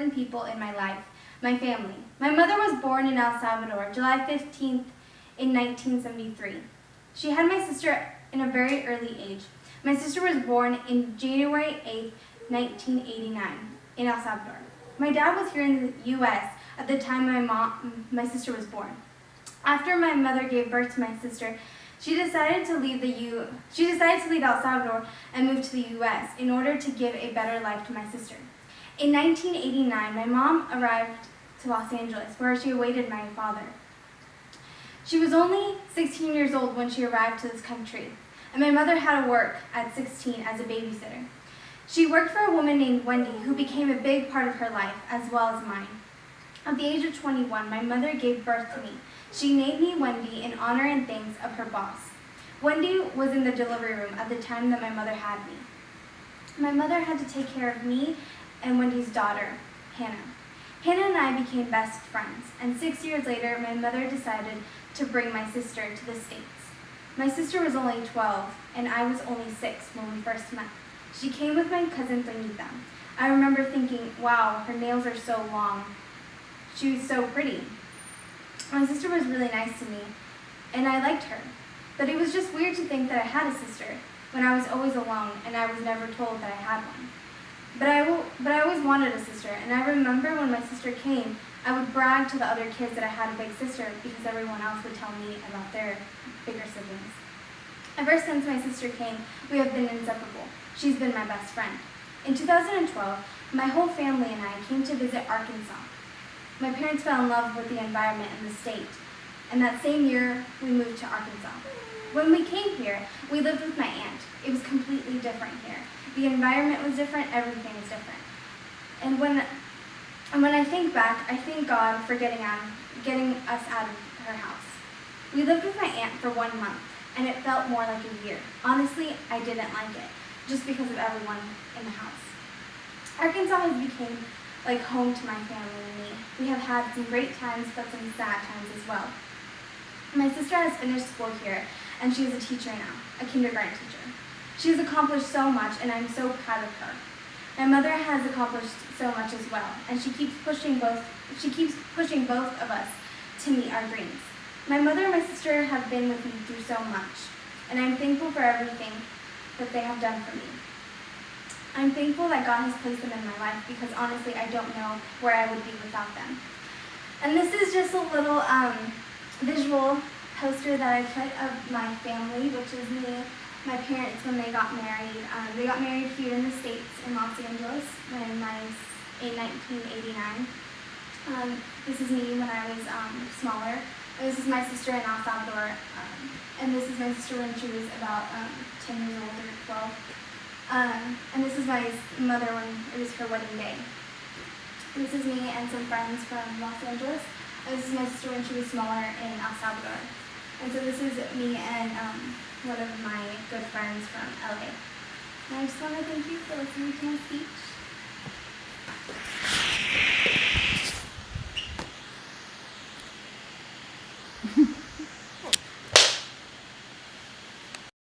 important people in my life, my family. My mother was born in El Salvador, July 15th in 1973. She had my sister in a very early age. My sister was born in January 8th, 1989 in El Salvador. My dad was here in the U.S. at the time my sister was born. After my mother gave birth to my sister, she decided to leave El Salvador and move to the U.S. in order to give a better life to my sister. In 1989, my mom arrived to Los Angeles, where she awaited my father. She was only 16 years old when she arrived to this country, and my mother had to work at 16 as a babysitter. She worked for a woman named Wendy, who became a big part of her life, as well as mine. At the age of 21, my mother gave birth to me. She named me Wendy in honor and thanks of her boss. Wendy was in the delivery room at the time that my mother had me. My mother had to take care of me and Wendy's daughter, Hannah. Hannah and I became best friends, and 6 years later, my mother decided to bring my sister to the States. My sister was only 12, and I was only 6 when we first met. She came with my cousin Juanita. I remember thinking, wow, her nails are so long. She was so pretty. My sister was really nice to me, and I liked her. But it was just weird to think that I had a sister when I was always alone and I was never told that I had one. But I always wanted a sister, and I remember when my sister came, I would brag to the other kids that I had a big sister because everyone else would tell me about their bigger siblings. Ever since my sister came, we have been inseparable. She's been my best friend. In 2012, my whole family and I came to visit Arkansas. My parents fell in love with the environment in the state, and that same year, we moved to Arkansas. When we came here, we lived with my aunt. It was completely different here. The environment was different, everything was different. And when I think back, I thank God for getting us out of her house. We lived with my aunt for 1 month, and it felt more like a year. Honestly, I didn't like it, just because of everyone in the house. Arkansas has become like home to my family and me. We have had some great times, but some sad times as well. My sister has finished school here, and she is a teacher now, a kindergarten teacher. She has accomplished so much, and I'm so proud of her. My mother has accomplished so much as well, and she keeps pushing both of us to meet our dreams. My mother and my sister have been with me through so much, and I'm thankful for everything that they have done for me. I'm thankful that God has placed them in my life because honestly, I don't know where I would be without them. And this is just a little visual poster that I put of my family, which is me, my parents when they got married. They got married here in the States in Los Angeles in 1989. This is me when I was smaller. This is my sister in El Salvador, and this is my sister when she was about 10 years old or 12. And this is my mother when it was her wedding day. This is me and some friends from Los Angeles. And this is my sister when she was smaller in El Salvador. And so this is me and one of my good friends from LA. And I just want to thank you for listening to my speech.